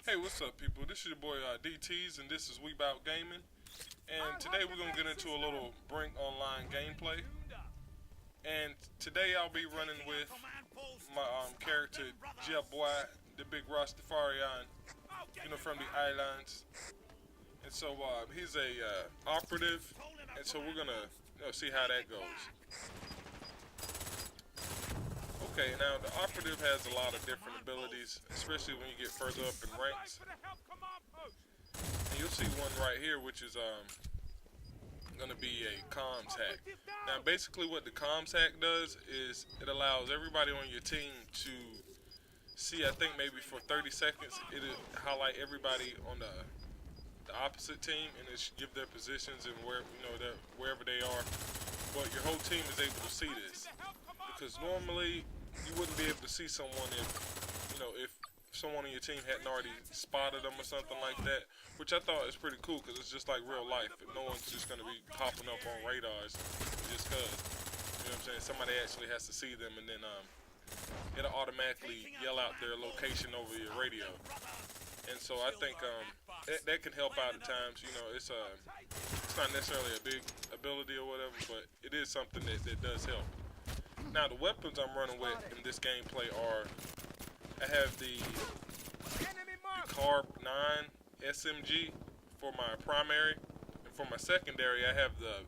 Hey, what's up, people? This is your boy DTs, and this is We Bout Gaming. And today we're gonna get into a little BRINK online gameplay. And today I'll be running with my character Jeh Bwoi, the big Rastafarian, from the islands. And so he's a operative, and so we're gonna see how that goes. Okay, now the operative has a lot of different abilities, especially when you get further up in ranks. And you'll see one right here, which is gonna be a comms hack. Now, basically, what the comms hack does is it allows everybody on your team to see. I think maybe for 30 seconds, it'll highlight everybody on the opposite team, and it should give their positions and wherever they are. But your whole team is able to see this, because normally you wouldn't be able to see someone if someone on your team hadn't already spotted them or something like that, which I thought is pretty cool, because it's just like real life. No one's just going to be popping up on radars just because, what I'm saying, somebody actually has to see them, and then it'll automatically yell out their location over your radio. And so I think that can help out at times. It's not necessarily a big ability or whatever, but it is something that does help. Now, the weapons I'm running with in this gameplay are, I have the Carb 9 SMG for my primary, and for my secondary I have the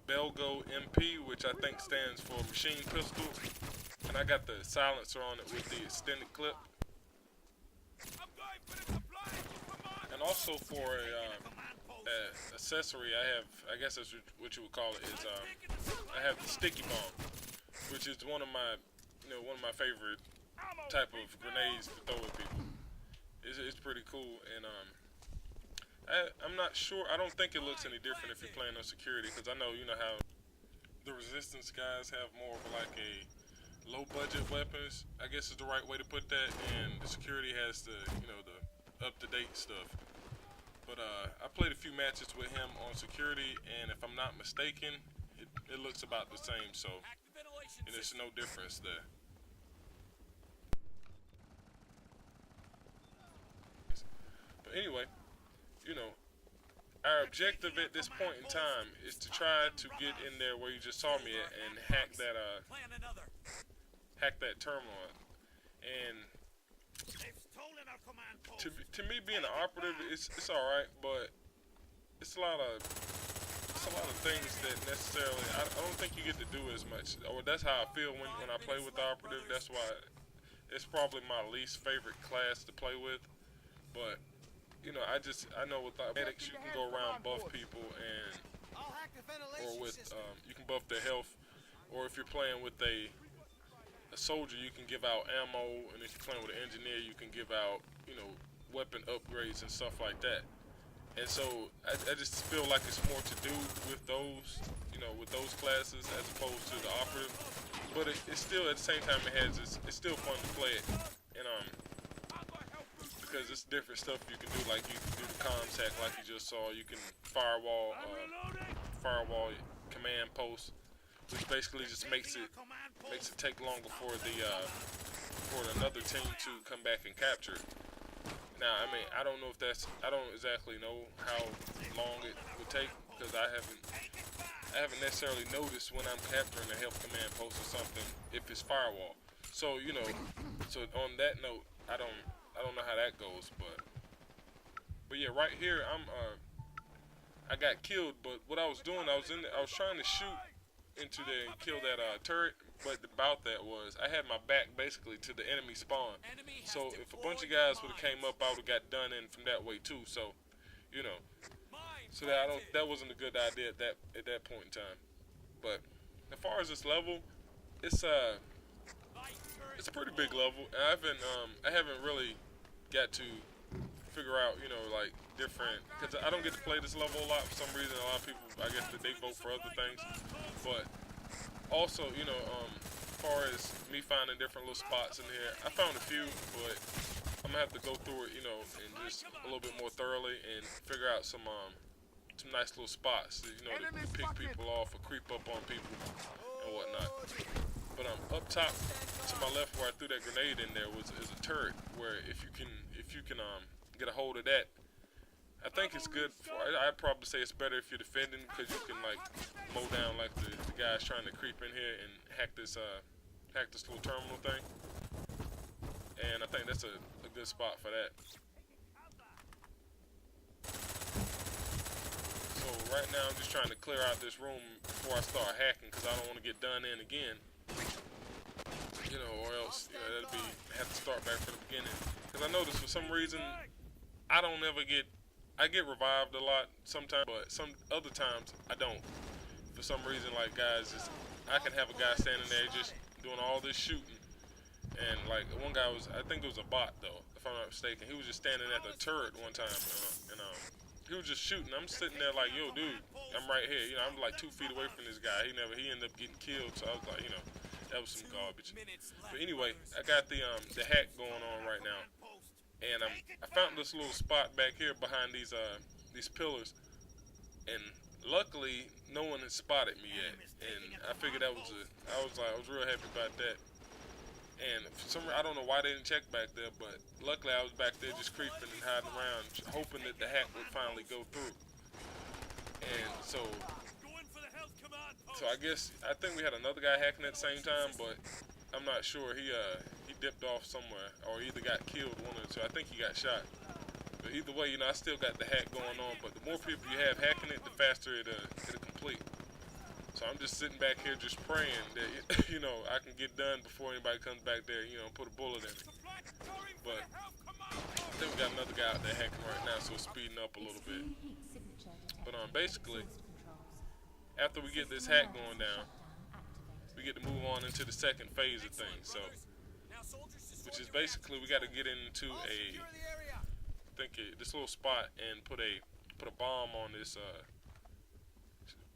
Belgo MP, which I think stands for machine pistol, and I got the silencer on it with the extended clip. And also for a accessory, I guess that's what you would call it, is I have the sticky bomb, which is one of my favorite type of grenades to throw at people. It's pretty cool, and I'm not sure. I don't think it looks any different if you're playing on security, because I know how the resistance guys have more of like a low budget weapons, I guess is the right way to put that, and the security has the the up to date stuff. But I played a few matches with him on security, and if I'm not mistaken, it looks about the same. So there's no difference there. But anyway, our objective at this point in time is to try to get in there where you just saw me at and hack that terminal. And to me, being an operative, it's all right, but it's a lot of things that necessarily I don't think you get to do as much. Or that's how I feel when I play with the operative. That's why it's probably my least favorite class to play with. But I know with the medics you can go around buff people, or with you can buff their health, or if you're playing with a soldier, you can give out ammo, and if you're playing with an engineer, you can give out weapon upgrades and stuff like that. And so I just feel like it's more to do with those classes as opposed to the operative. But it's still, at the same time, it's still fun to play it, and because it's different stuff you can do. Like you can do the comms hack, like you just saw. You can firewall command posts, which basically just makes it take longer for another team to come back and capture. Now, I mean, I don't exactly know how long it would take, because I haven't necessarily noticed when I'm capturing a health command post or something if it's firewall. So so on that note, I don't know how that goes, but yeah, right here I got killed. But what I was doing, I was trying to shoot into there and kill that turret, but about that was I had my back basically to the enemy spawn. So if a bunch of guys would have came up, I would have got done in from that way too. So so that wasn't a good idea at that point in time. But as far as this level, it's a pretty big level. And I haven't really got to figure out like different, because I don't get to play this level a lot for some reason. A lot of people, I guess, that they vote for other things. But also, as far as me finding different little spots in here, I found a few, but I'm gonna have to go through it, and just a little bit more thoroughly and figure out some nice little spots, to pick people off or creep up on people and whatnot. But up top to my left, where I threw that grenade in there, is a turret. Where if you can get a hold of that, I think it's good. I'd probably say it's better if you're defending, because you can like mow down like the guys trying to creep in here and hack this little terminal thing. And I think that's a good spot for that. So right now I'm just trying to clear out this room before I start hacking, because I don't want to get done in again. You know, or else that'll be have to start back from the beginning. Because I noticed for some reason I don't ever get. I get revived a lot sometimes, but some other times I don't. For some reason, like guys, I can have a guy standing there just doing all this shooting, and like one guy was, I think it was a bot though, if I'm not mistaken. He was just standing at the turret one time, and he was just shooting. I'm sitting there like, yo, dude, I'm right here. You know, I'm like 2 feet away from this guy. He ended up getting killed. So I was like, you know, that was some garbage. But anyway, I got the hack going on right now. And I found this little spot back here behind these pillars, and luckily no one has spotted me yet. And I figured I was real happy about that. And for some reason, I don't know why they didn't check back there, but luckily I was back there just creeping and hiding around, hoping that the hack would finally go through. And so I think we had another guy hacking at the same time, but I'm not sure. He dipped off somewhere, or either got killed, one or two. I think he got shot. But either way, you know, I still got the hack going on. But the more people you have hacking it, the faster it'll complete. So I'm just sitting back here just praying that, you know, I can get done before anybody comes back there, you know, and put a bullet in it. But I think we got another guy out there hacking right now, so it's speeding up a little bit. But basically, after we get this hack going down, we get to move on into the second phase of things. So, which is basically we got to get into this little spot and put a bomb on this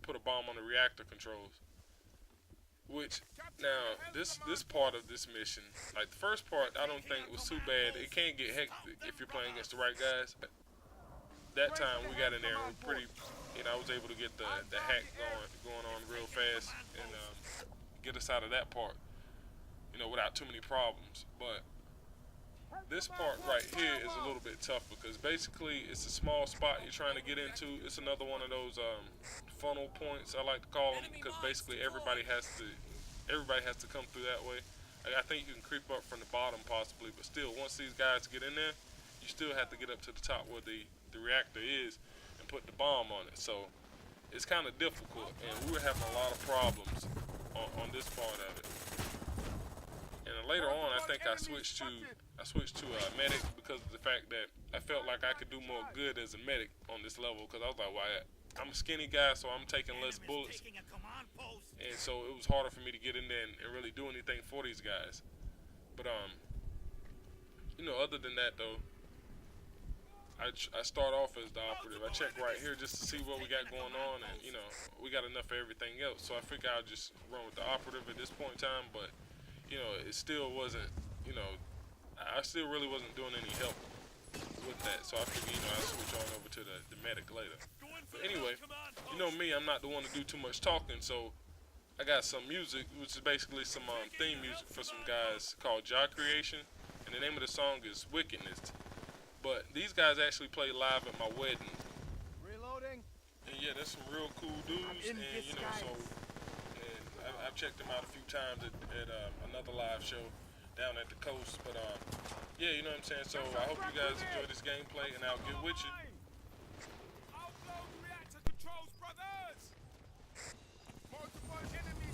put a bomb on the reactor controls. Which now this part of this mission, like the first part, I don't think was too bad. It can get hectic if you're playing against the right guys. But that time we got in there and pretty, you know, I was able to get the hack going on real fast and get us out of that part, you know, without too many problems. But this part right here is a little bit tough, because basically it's a small spot you're trying to get into. It's another one of those funnel points, I like to call them, because basically everybody has to come through that way. Like, I think you can creep up from the bottom possibly, but still, once these guys get in there, you still have to get up to the top where the reactor is and put the bomb on it. So it's kind of difficult, and we were having a lot of problems on this part of it. And then later on, I think I switched to medic, because of the fact that I felt like I could do more good as a medic on this level, because I was like, well, I'm a skinny guy, so I'm taking less bullets, and so it was harder for me to get in there and really do anything for these guys. But you know, other than that though, I start off as the operative. I check right here just to see what we got going on, and you know, we got enough for everything else. So I figure I'll just run with the operative at this point in time. But you know, it still wasn't, you know, I still really wasn't doing any help with that. So I figured, you know, I'll switch on over to the medic later. But anyway, you know me, I'm not the one to do too much talking. So I got some music, which is basically some theme music for some guys called Jah Creation, and the name of the song is Wickedness. But these guys actually played live at my wedding. Reloading. And yeah, there's some real cool dudes, and you know, so I've checked them out a few times at another live show down at the coast. But yeah, you know what I'm saying. So I hope you guys enjoy this gameplay, and I'll get with you. Outload reactor controls, brothers. Multiple enemy